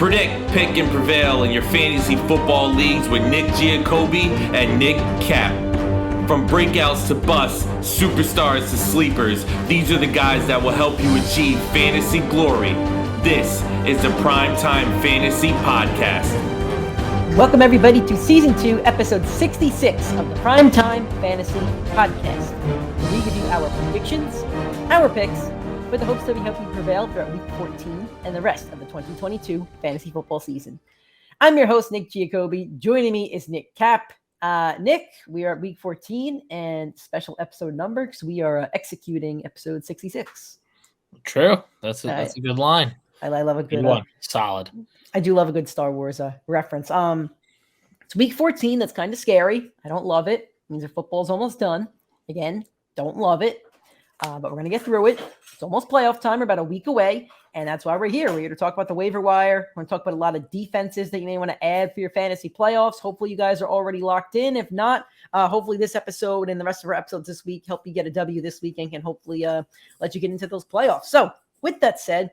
Predict, pick, and prevail in your fantasy football leagues with Nick Giacobbe and Nick Cap. From breakouts to busts, superstars to sleepers, these are the guys that will help you achieve fantasy glory. This is the PrimeTime Fantasy Podcast. Welcome everybody to Season 2, Episode 66 of the PrimeTime Fantasy Podcast. We give you our predictions, our picks, with the hopes that we help you prevail throughout Week 14 and the rest of the 2022 fantasy football season. I'm your host, Nick Giacobbe. Joining me is Nick Cap. Nick, we are at Week 14 and special episode number because we are executing Episode 66. True. That's a good line. I love a good one. Solid. I do love a good Star Wars reference. It's Week 14. That's kind of scary. I don't love it. It means our football's almost done. Again, don't love it. But we're going to get through it. It's almost playoff time. We're about a week away. And that's why we're here. We're here to talk about the waiver wire. We're going to talk about a lot of defenses that you may want to add for your fantasy playoffs. Hopefully you guys are already locked in. If not, hopefully this episode and the rest of our episodes this week help you get a W this week and can hopefully let you get into those playoffs. So with that said,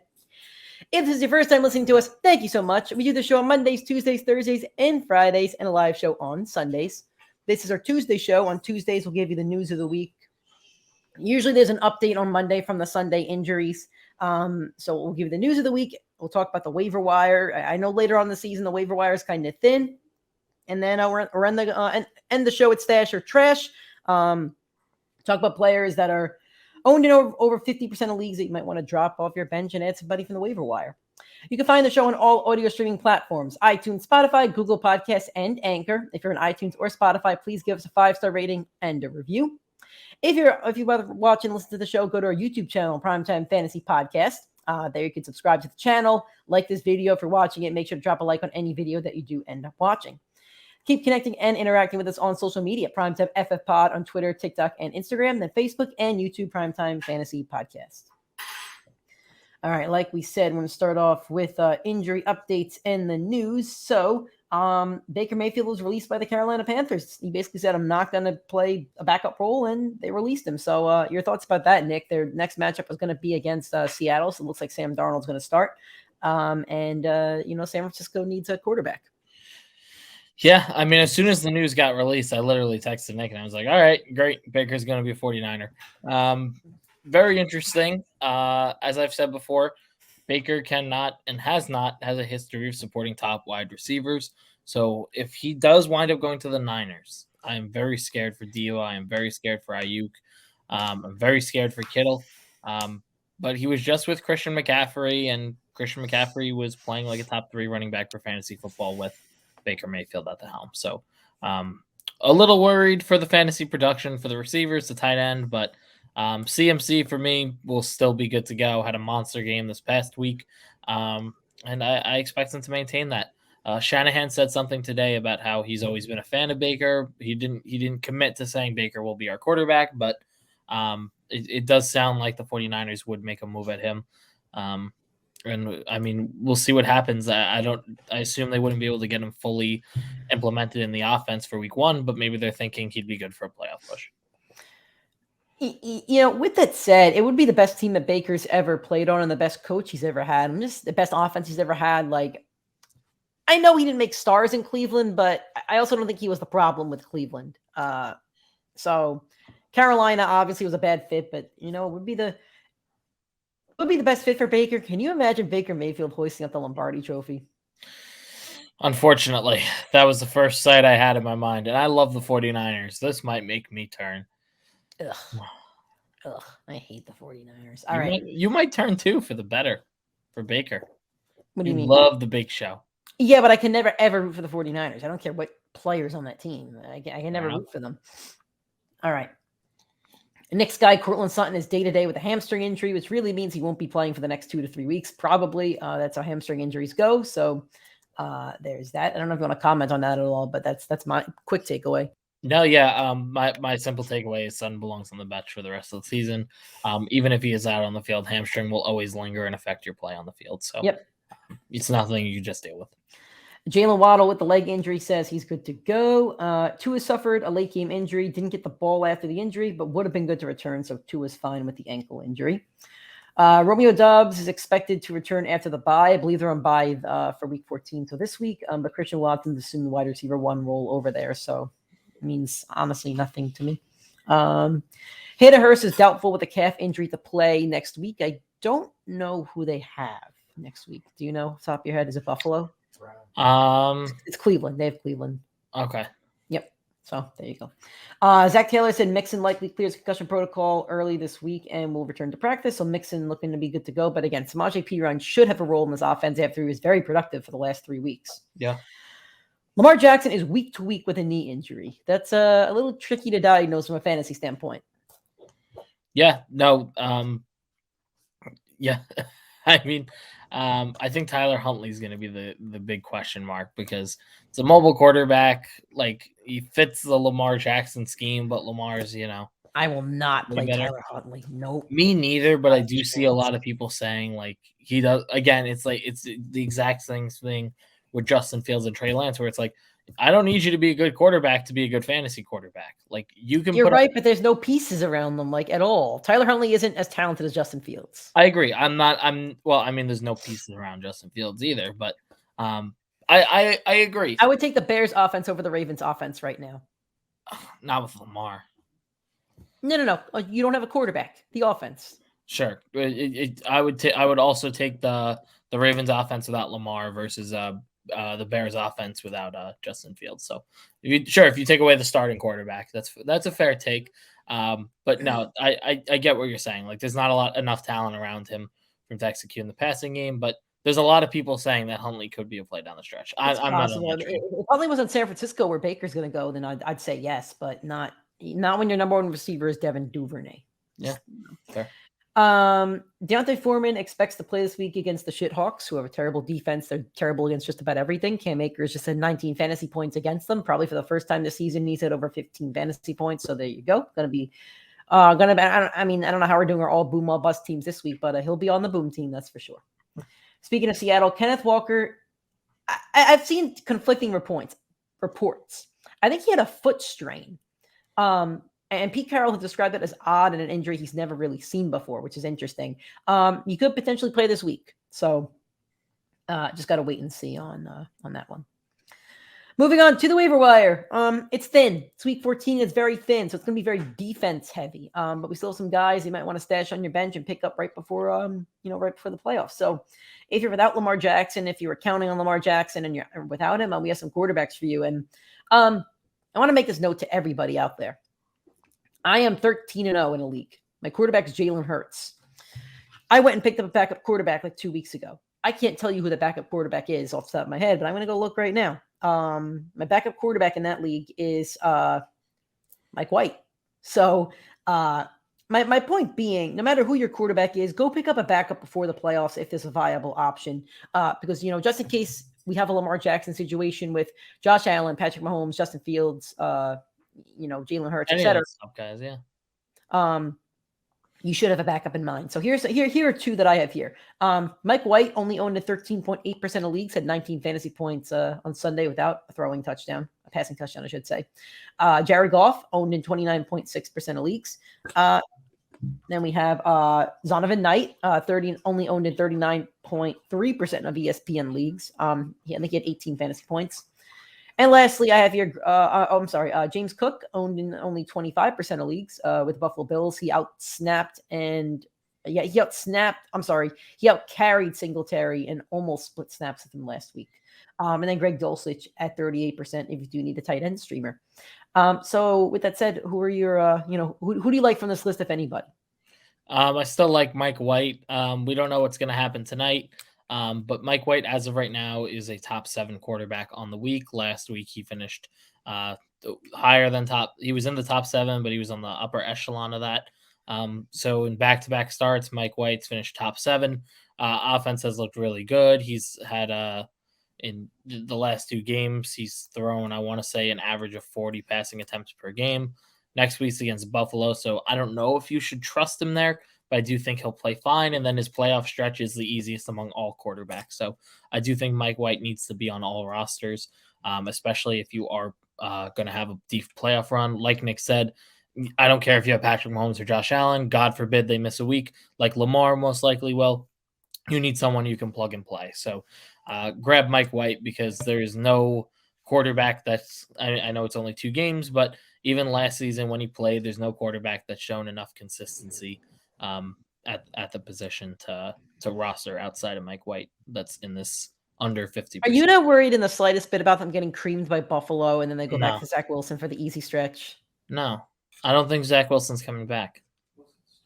if this is your first time listening to us, thank you so much. We do the show on Mondays, Tuesdays, Thursdays, and Fridays, and a live show on Sundays. This is our Tuesday show. On Tuesdays, we'll give you the news of the week. Usually there's an update on Monday from the Sunday injuries. So we'll give you the news of the week. We'll talk about the waiver wire. I know later on in the season, the waiver wire is kind of thin. And then we're end the show with Stash or Trash. Talk about players that are owned in over 50% of leagues that you might want to drop off your bench and add somebody from the waiver wire. You can find the show on all audio streaming platforms, iTunes, Spotify, Google Podcasts, and Anchor. If you're on iTunes or Spotify, please give us a 5-star rating and a review. If you want to watch and listen to the show, go to our YouTube channel, PrimeTime Fantasy Podcast. There you can subscribe to the channel, like this video if you're watching it. Make sure to drop a like on any video that you do end up watching. Keep connecting and interacting with us on social media, PrimeTimeFFPod on Twitter, TikTok, and Instagram, then Facebook and YouTube, PrimeTime Fantasy Podcast. All right, like we said, we're going to start off with injury updates and the news. So Baker Mayfield was released by the Carolina Panthers. He basically said, I'm not going to play a backup role, and they released him. So your thoughts about that, Nick? Their next matchup was going to be against Seattle, so it looks like Sam Darnold's going to start. San Francisco needs a quarterback. Yeah, I mean, as soon as the news got released, I literally texted Nick, and I was like, all right, great. Baker's going to be a 49er. Very interesting. As I've said before, Baker cannot and has a history of supporting top wide receivers. So if he does wind up going to the Niners, I am very scared for Dio. I am very scared for Ayuk. I'm very scared for Kittle. But he was just with Christian McCaffrey, and Christian McCaffrey was playing like a top 3 running back for fantasy football with Baker Mayfield at the helm. So a little worried for the fantasy production for the receivers, the tight end, but CMC for me will still be good to go. Had a monster game this past week, and I expect him to maintain that. Shanahan said something today about how he's always been a fan of Baker. He didn't commit to saying Baker will be our quarterback, but it does sound like the 49ers would make a move at him. And I mean, we'll see what happens. I assume they wouldn't be able to get him fully implemented in the offense for week 1, but maybe they're thinking he'd be good for a playoff push. You know, with that said, it would be the best team that Baker's ever played on and the best coach he's ever had. And just the best offense he's ever had. Like, I know he didn't make stars in Cleveland, but I also don't think he was the problem with Cleveland. So Carolina obviously was a bad fit, but it would be the best fit for Baker. Can you imagine Baker Mayfield hoisting up the Lombardi Trophy? Unfortunately, that was the first sight I had in my mind. And I love the 49ers. This might make me turn. Ugh, I hate the 49ers. All right. You might turn too for the better for Baker. What do you mean? Love the big show. Yeah, but I can never, ever root for the 49ers. I don't care what players on that team. I can never root for them. All right. Next guy, Cortland Sutton, is day-to-day with a hamstring injury, which really means he won't be playing for the next 2 to 3 weeks, probably. That's how hamstring injuries go. So there's that. I don't know if you want to comment on that at all, but that's my quick takeaway. No, yeah. My simple takeaway is Sutton belongs on the bench for the rest of the season. Even if he is out on the field, hamstring will always linger and affect your play on the field. So it's nothing you can just deal with. Jalen Waddle with the leg injury says he's good to go. Tua suffered a late game injury, didn't get the ball after the injury, but would have been good to return. So Tua's fine with the ankle injury. Romeo Doubs is expected to return after the bye. I believe they're on bye for week 14, so this week. But Christian Watson's assumed the wide receiver 1 role over there, so it means honestly nothing to me. Hayden Hurst is doubtful with a calf injury to play next week. I don't know who they have next week. Do you know off the top of your head? Is it Buffalo? It's Cleveland. They have Cleveland. Okay. Yep. So there you go. Zach Taylor said Mixon likely clears concussion protocol early this week and will return to practice. So Mixon looking to be good to go. But again, Samaje Perine should have a role in this offense after he was very productive for the last 3 weeks. Yeah. Lamar Jackson is week to week with a knee injury. That's a little tricky to diagnose from a fantasy standpoint. Yeah. No. Yeah. I mean, I think Tyler Huntley is going to be the big question mark because it's a mobile quarterback. Like he fits the Lamar Jackson scheme, but Lamar's, I will not play better. Tyler Huntley. Nope. Me neither, but I do see a lot of people saying like he does. Again, it's like it's the exact same thing with Justin Fields and Trey Lance, where it's like I don't need you to be a good quarterback to be a good fantasy quarterback. Like you can. You're right, but there's no pieces around them like at all. Tyler Huntley isn't as talented as Justin Fields. I agree. Well, I mean, there's no pieces around Justin Fields either, but I agree. I would take the Bears offense over the Ravens offense right now. Not with Lamar. No. You don't have a quarterback. The offense. Sure. I would also take the Ravens offense without Lamar versus the Bears offense without Justin Fields. So if you take away the starting quarterback, that's a fair take. But no, I get what you're saying. Like there's not enough talent around him for him to execute in the passing game, but there's a lot of people saying that Huntley could be a play down the stretch. I'm not on that train. If Huntley was in San Francisco where Baker's going to go, then I'd say yes, but not when your number one receiver is Devin Duvernay. Yeah, fair. Deontay Foreman expects to play this week against the Shithawks, who have a terrible defense. They're terrible against just about everything. Cam Akers just had 19 fantasy points against them, probably for the first time this season. He's had over 15 fantasy points. So there you go. I don't know how we're doing our all boom, all bust teams this week, but he'll be on the boom team. That's for sure. Speaking of Seattle, Kenneth Walker, I've seen conflicting reports. I think he had a foot strain. And Pete Carroll has described it as odd and an injury he's never really seen before, which is interesting. You could potentially play this week. So just got to wait and see on that one. Moving on to the waiver wire. It's thin. It's week 14. It's very thin. So it's going to be very defense heavy. But we still have some guys you might want to stash on your bench and pick up right before the playoffs. So if you're without Lamar Jackson, if you were counting on Lamar Jackson and you're without him, we have some quarterbacks for you. And I want to make this note to everybody out there. I am 13-0 in a league. My quarterback is Jalen Hurts. I went and picked up a backup quarterback like 2 weeks ago. I can't tell you who the backup quarterback is off the top of my head, but I'm going to go look right now. My backup quarterback in that league is Mike White. So my point being, no matter who your quarterback is, go pick up a backup before the playoffs if there's a viable option. Because, just in case we have a Lamar Jackson situation with Josh Allen, Patrick Mahomes, Justin Fields, Jalen Hurts, etc. Guys, yeah. You should have a backup in mind. So here are two that I have here. Mike White only owned in 13.8% of leagues, had 19 fantasy points on Sunday without a passing touchdown, I should say. Jared Goff owned in 29.6% of leagues. Then we have Zonovan Knight, only owned in 39.3% of ESPN leagues. I think he had 18 fantasy points. And lastly, I have here, James Cook owned in only 25% of leagues with Buffalo Bills. He out-carried Singletary and almost split snaps with him last week. And then Greg Dulcich at 38% if you do need a tight end streamer. So with that said, who are your, who do you like from this list, if anybody? I still like Mike White. We don't know what's going to happen tonight. But Mike White, as of right now, is a top 7 quarterback on the week. Last week, he finished higher than top. He was in the top 7, but he was on the upper echelon of that. So in back-to-back starts, Mike White's finished top 7. Offense has looked really good. He's had in the last 2 games, he's thrown, I want to say, an average of 40 passing attempts per game. Next week's against Buffalo, so I don't know if you should trust him there, but I do think he'll play fine. And then his playoff stretch is the easiest among all quarterbacks. So I do think Mike White needs to be on all rosters, especially if you are going to have a deep playoff run. Like Nick said, I don't care if you have Patrick Mahomes or Josh Allen. God forbid they miss a week, like Lamar most likely will. You need someone you can plug and play. So grab Mike White because there is no quarterback that's – I know it's only 2 games, but even last season when he played, there's no quarterback that's shown enough consistency at the position to roster outside of Mike White that's in this under 50%. Are you not worried in the slightest bit about them getting creamed by Buffalo and then they go back No. to Zach Wilson for the easy stretch? No. I don't think Zach Wilson's coming back.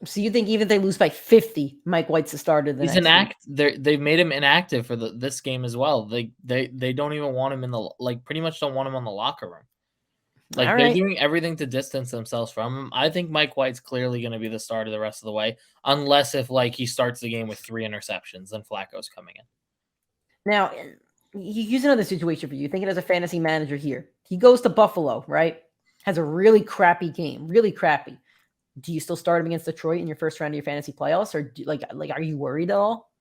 So you think even if they lose by 50, Mike White's the starter the He's next week? They've made him inactive for this game as well. They don't even want him in the pretty much don't want him on the locker room. All They're right. doing everything to distance themselves from him. I think Mike White's clearly going to be the starter the rest of the way, unless if he starts the game with 3 interceptions, then Flacco's coming in. Now, here's another situation for you. Thinking as a fantasy manager here, he goes to Buffalo, right? Has a really crappy game, really crappy. Do you still start him against Detroit in your first round of your fantasy playoffs, or are you worried at all?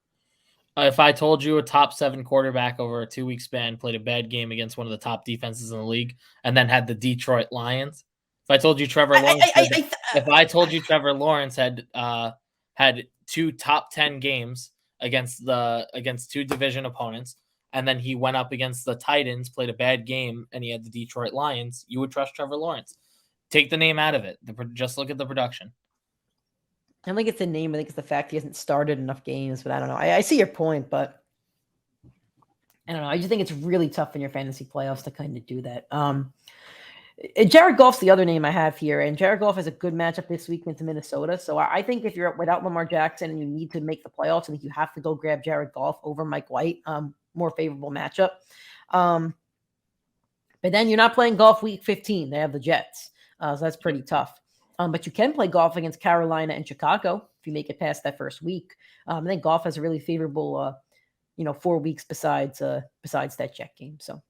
If I told you a top 7 quarterback over a 2-week span played a bad game against one of the top defenses in the league, and then had the Detroit Lions, if I told you Trevor Lawrence had 2 top 10 games against 2 division opponents, and then he went up against the Titans, played a bad game, and he had the Detroit Lions, you would trust Trevor Lawrence. Take the name out of it. Just look at the production. I don't think it's the name. I think it's the fact he hasn't started enough games, but I don't know. I see your point, but I don't know. I just think it's really tough in your fantasy playoffs to kind of do that. Jared Goff's the other name I have here, and Jared Goff has a good matchup this week into Minnesota. So I think if you're without Lamar Jackson and you need to make the playoffs, I think you have to go grab Jared Goff over Mike White. More favorable matchup. But then you're not playing Goff week 15. They have the Jets. So that's pretty tough. But you can play Goff against Carolina and Chicago if you make it past that first week. I think Goff has a really favorable, 4 weeks besides that Jet game. So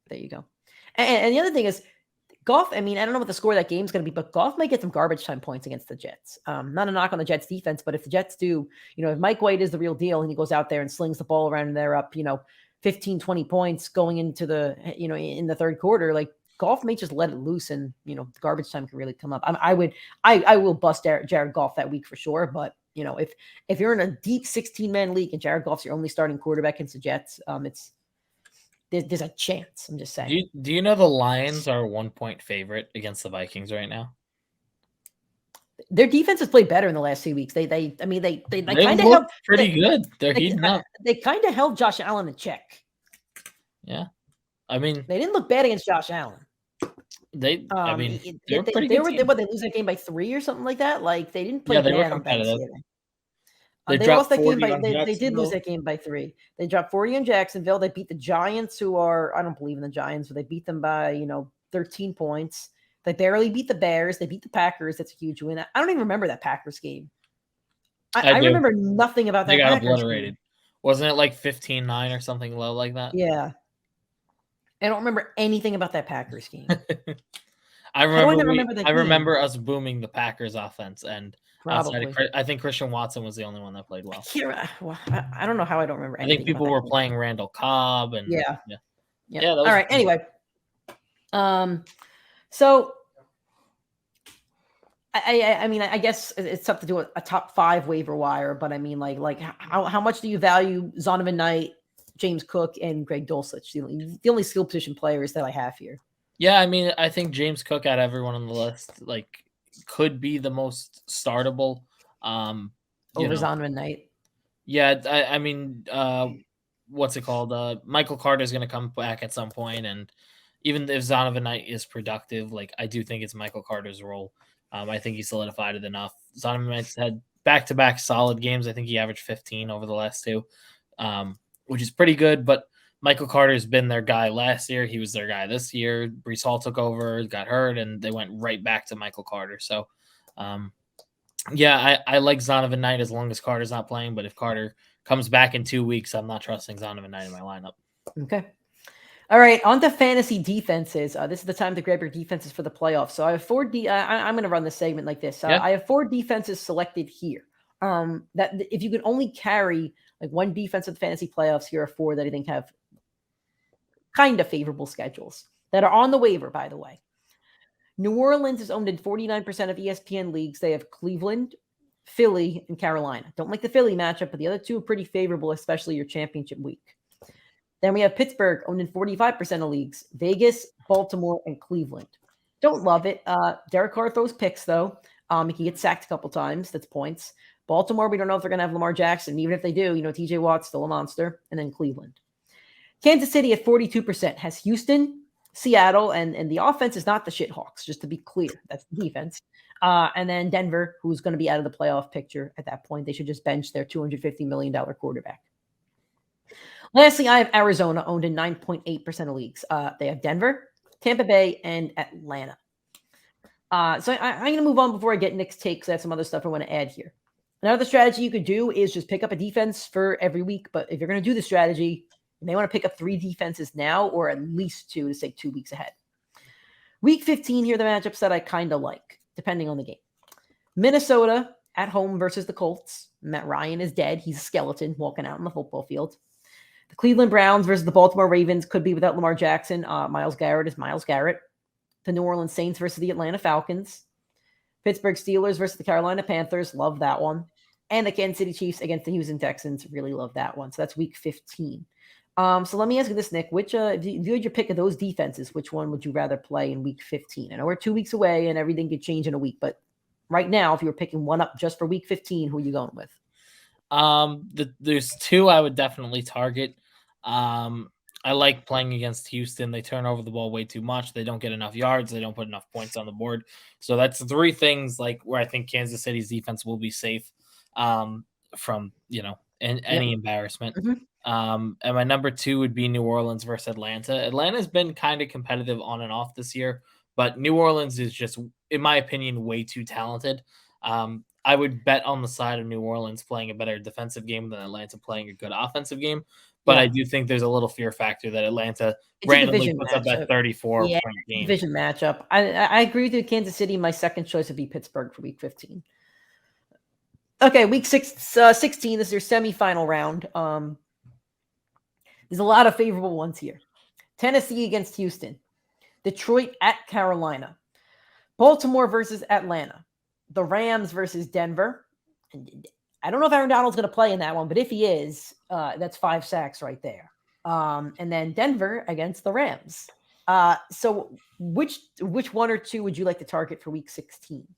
there you go. And the other thing is Goff. I mean, I don't know what the score of that game is going to be, but Goff might get some garbage time points against the Jets. Not a knock on the Jets defense, but if the Jets do, if Mike White is the real deal and he goes out there and slings the ball around and they're up, 15, 20 points going into the, in the third quarter, Goff may just let it loose and, the garbage time can really come up. I will bust Jared Goff that week for sure. But, if you're in a deep 16-man league and Jared Goff's your only starting quarterback against the Jets, there's a chance. I'm just saying. Do you know the Lions are a 1-point favorite against the Vikings right now? Their defense has played better in the last 2 weeks. They kind of held pretty good. They're heating up. They kind of held Josh Allen in check. Yeah. I mean, they didn't look bad against Josh Allen. They lose that game by 3 or something like that. They didn't play bad on Thanksgiving. They lost that game they did lose that game by 3. They dropped 40 on Jacksonville. They beat the Giants, who are, I don't believe in the Giants, but they beat them by 13 points. They barely beat the Bears. They beat the Packers. That's a huge win. I don't even remember that Packers game. I remember nothing about that. They got Packers obliterated. Game. Wasn't it 15-9 or something low like that? Yeah. I don't remember anything about that Packers game. I remember us booming the Packers offense, and I think Christian Watson was the only one that played well. I don't know how I don't remember anything. I think people were playing Randall Cobb and yeah. All right. Anyway, so I mean, I guess it's tough to do a top 5 waiver wire, but I mean, how much do you value Zonovan Knight, James Cook, and Greg Dulcich, the only skill position players that I have here? Yeah, I mean, I think James Cook out of everyone on the list, could be the most startable. Over Zonovan Knight. Yeah, I mean, what's it called? Michael Carter is going to come back at some point, and even if Zonovan Knight is productive, I do think it's Michael Carter's role. I think he solidified it enough. Zonovan Knight's had back-to-back solid games. I think he averaged 15 over the last 2, which is pretty good, but Michael Carter's been their guy last year. He was their guy this year. Breece Hall took over, got hurt, and they went right back to Michael Carter. So, yeah, I like Zonovan Knight as long as Carter's not playing, but if Carter comes back in 2 weeks, I'm not trusting Zonovan Knight in my lineup. Okay. All right, on to fantasy defenses. This is the time to grab your defenses for the playoffs. So I have 4 I'm going to run this segment like this. I have 4 defenses selected here. That if you could only carry one defense of the fantasy playoffs, here are 4 that I think have kind of favorable schedules that are on the waiver, by the way. New Orleans is owned in 49% of ESPN leagues. They have Cleveland, Philly, and Carolina. Don't like the Philly matchup, but the other two are pretty favorable, especially your championship week. Then we have Pittsburgh, owned in 45% of leagues. Vegas, Baltimore, and Cleveland. Don't love it. Derek Carr throws picks, though. He can get sacked a couple times. That's points. Baltimore, we don't know if they're going to have Lamar Jackson. Even if they do, TJ Watt's still a monster. And then Cleveland. Kansas City at 42% has Houston, Seattle, and the offense is not the Shithawks, just to be clear. That's the defense. And then Denver, who's going to be out of the playoff picture at that point. They should just bench their $250 million quarterback. Lastly, I have Arizona owned in 9.8% of leagues. They have Denver, Tampa Bay, and Atlanta. So I'm going to move on before I get Nick's takes. I have some other stuff I want to add here. Another strategy you could do is just pick up a defense for every week. But if you're going to do the strategy, you may want to pick up 3 defenses now or at least 2 to say 2 weeks ahead. Week 15, here are the matchups that I kind of like, depending on the game. Minnesota at home versus the Colts. Matt Ryan is dead. He's a skeleton walking out on the football field. The Cleveland Browns versus the Baltimore Ravens could be without Lamar Jackson. Myles Garrett is Myles Garrett. The New Orleans Saints versus the Atlanta Falcons. Pittsburgh Steelers versus the Carolina Panthers. Love that one. And the Kansas City Chiefs against the Houston Texans. Really love that one. So that's week 15. So let me ask you this, Nick. Which, if you had your pick of those defenses, which one would you rather play in week 15? I know we're 2 weeks away and everything could change in a week, but right now, if you were picking one up just for week 15, who are you going with? There's 2 I would definitely target. I like playing against Houston. They turn over the ball way too much. They don't get enough yards. They don't put enough points on the board. So that's 3 things where I think Kansas City's defense will be safe from any embarrassment. Mm-hmm. And my number 2 would be New Orleans versus Atlanta. Atlanta's been kind of competitive on and off this year, but New Orleans is just, in my opinion, way too talented. I would bet on the side of New Orleans playing a better defensive game than Atlanta playing a good offensive game. But I do think there's a little fear factor that Atlanta randomly puts up that 34-point game. Division matchup. I agree with you. Kansas City, my second choice would be Pittsburgh for week 15. Okay, week 16, this is your semifinal round. There's a lot of favorable ones here. Tennessee against Houston. Detroit at Carolina. Baltimore versus Atlanta. The Rams versus Denver. I don't know if Aaron Donald's going to play in that one, but if he is, that's 5 sacks right there. And then Denver against the Rams. So which one or two would you like to target for week 16?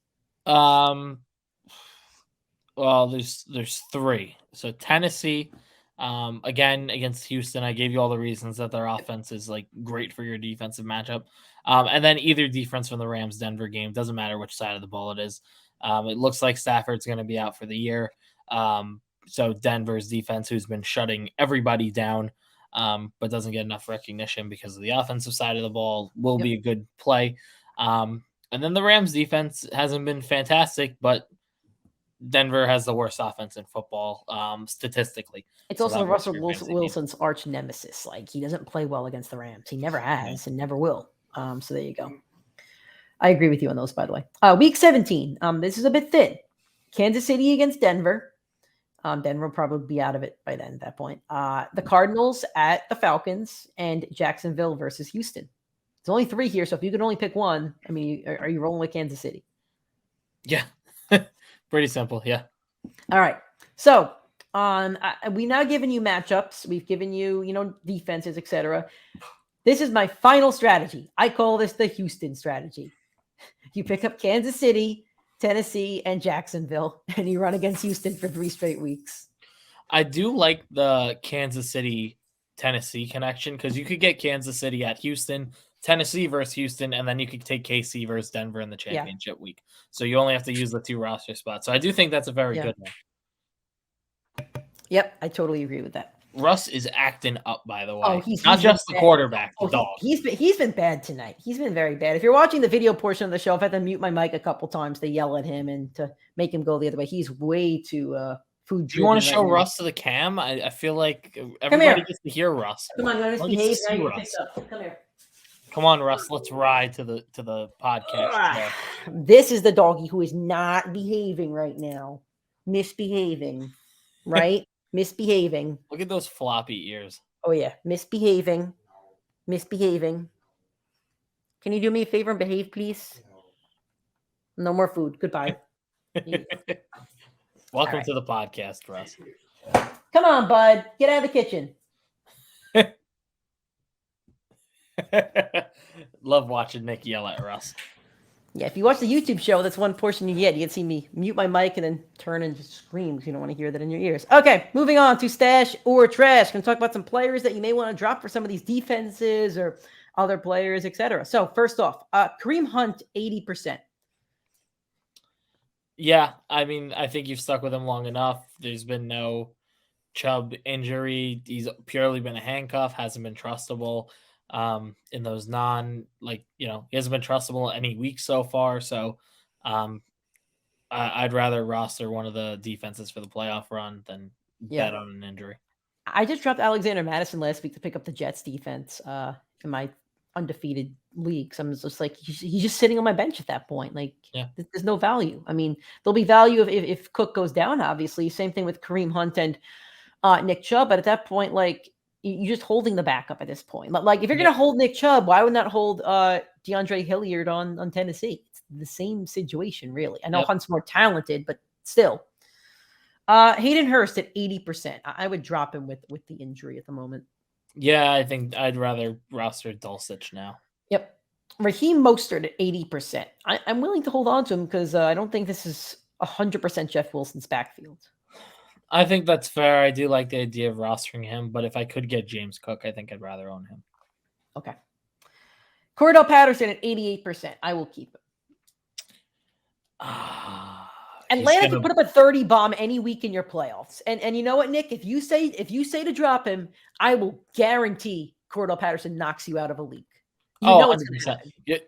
Well, there's 3. So Tennessee, again, against Houston, I gave you all the reasons that their offense is great for your defensive matchup. And then either defense from the Rams-Denver game, doesn't matter which side of the ball it is. It looks like Stafford's going to be out for the year. So Denver's defense, who's been shutting everybody down, but doesn't get enough recognition because of the offensive side of the ball, will be a good play. And then the Rams defense hasn't been fantastic, but Denver has the worst offense in football, statistically. It's also Russell Wilson's arch nemesis. He doesn't play well against the Rams. He never has and never will. So there you go. I agree with you on those, by the way. Week 17. This is a bit thin. Kansas City against Denver. Denver will probably be out of it by then at that point. The Cardinals at the Falcons, and Jacksonville versus Houston. There's only 3 here, so if you could only pick one, are you rolling with Kansas City? Yeah. Pretty simple, yeah. All right. So we now given you matchups. We've given you, defenses, etc. This is my final strategy. I call this the Houston strategy. You pick up Kansas City, Tennessee, and Jacksonville, and you run against Houston for 3 straight weeks. I do like the Kansas City-Tennessee connection because you could get Kansas City at Houston, Tennessee versus Houston, and then you could take KC versus Denver in the championship week. So you only have to use the 2 roster spots. So I do think that's a very good one. Yep, I totally agree with that. Russ is acting up, by the way. Oh, he's not just the quarterback, the dog. He's been bad tonight. He's been very bad. If you're watching the video portion of the show, I've had to mute my mic a couple times to yell at him and to make him go the other way. He's way too food. Do you want to show Russ to the cam? I feel like everybody gets to hear Russ. Come on, let's behave. Come here. Come on, Russ. Let's ride to the podcast. This is the doggy who is not behaving right now. Misbehaving, right? Misbehaving. Look at those floppy ears. Oh, yeah. Misbehaving. Okay, Can you do me a favor and behave, please? No more food. Goodbye. Welcome right. to the podcast, Russ. Come on, bud. Get out of the kitchen. Love watching Nick yell at Russ. Yeah, if you watch the YouTube show, that's one portion you get. You can see me mute my mic and then turn and just scream because you don't want to hear that in your ears. Okay, moving on to stash or trash. Going to talk about some players that you may want to drop for some of these defenses or other players, etc. So first off, Kareem Hunt, 80%. Yeah, I mean, I think you've stuck with him long enough. There's been no Chubb injury. He's purely been a handcuff, hasn't been trustable in those he hasn't been trustable any week so far. So I'd rather roster one of the defenses for the playoff run than bet on an injury. I just dropped Alexander Madison last week to pick up the Jets defense in my undefeated league. So I'm just like, he's just sitting on my bench at that point. Like, there's no value. I mean, there'll be value if Cook goes down, obviously. Same thing with Kareem Hunt and Nick Chubb. But at that point, like, you're just holding the backup at this point. Like, if you're going to hold Nick Chubb, why would not hold DeAndre Hilliard on Tennessee? It's the same situation, really. I know Hunt's more talented, but still. Hayden Hurst at 80%. I would drop him with the injury at the moment. Yeah, I think I'd rather roster Dulcich now. Yep. Raheem Mostert at 80%. I'm willing to hold on to him because I don't think this is 100% Jeff Wilson's backfield. I think that's fair. I do like the idea of rostering him, but if I could get James Cook, I think I'd rather own him. Okay. Cordell Patterson at 88%. I will keep him. Atlanta can put up a 30 bomb any week in your playoffs. And you know what, Nick? If you say to drop him, I will guarantee Cordell Patterson knocks you out of a league. You know it's going to happen. Yeah.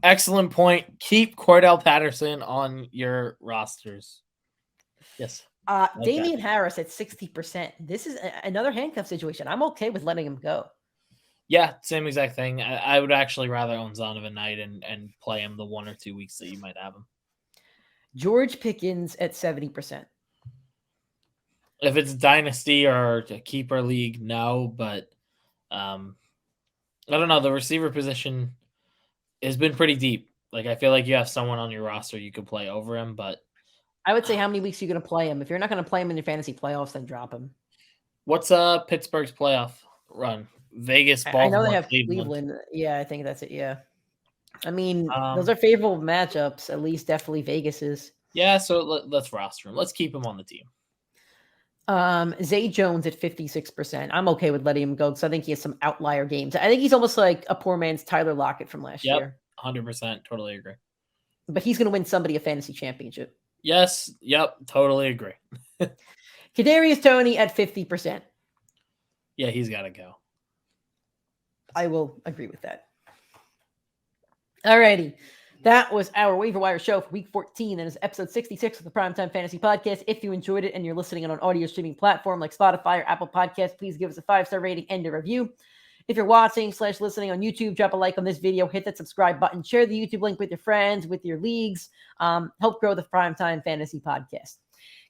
Excellent point. Keep Cordell Patterson on your rosters. Yes. Damian Harris at 60%. This is another handcuff situation. I'm okay with letting him go. Yeah, same exact thing. I would actually rather own Zonovan Knight and play him the 1 or 2 weeks that you might have him. George Pickens at 70%. If it's dynasty or a keeper league, no. But I don't know. The receiver position has been pretty deep. Like, I feel like you have someone on your roster you could play over him, but I would say how many weeks are you going to play him? If you're not going to play him in your fantasy playoffs, then drop him. What's Pittsburgh's playoff run? Vegas, Baltimore, I know they have Cleveland. Yeah, I think that's it. Yeah. I mean, those are favorable matchups. At least definitely Vegas is. Yeah, so let's roster him. Let's keep him on the team. Zay Jones at 56%. I'm okay with letting him go because I think he has some outlier games. I think he's almost like a poor man's Tyler Lockett from last year. 100%. Totally agree. But he's going to win somebody a fantasy championship. Yes. Yep. Totally agree. Kadarius Toney at 50%. Yeah, he's got to go. I will agree with that. Alrighty. That was our waiver wire show for week 14. And it's episode 66 of the Primetime Fantasy Podcast. If you enjoyed it and you're listening on an audio streaming platform like Spotify or Apple Podcasts, please give us a 5-star rating and a review. If you're watching/listening on YouTube, drop a like on this video, hit that subscribe button, share the YouTube link with your friends, with your leagues, help grow the Primetime Fantasy Podcast.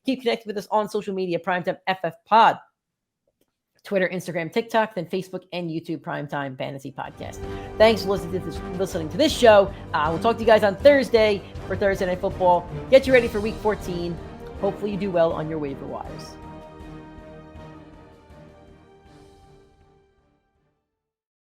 Keep connected with us on social media, PrimeTimeFFPod, Twitter, Instagram, TikTok, then Facebook and YouTube, Primetime Fantasy Podcast. Thanks for listening to this show. We'll talk to you guys on Thursday for Thursday Night Football. Get you ready for week 14. Hopefully you do well on your waiver wires.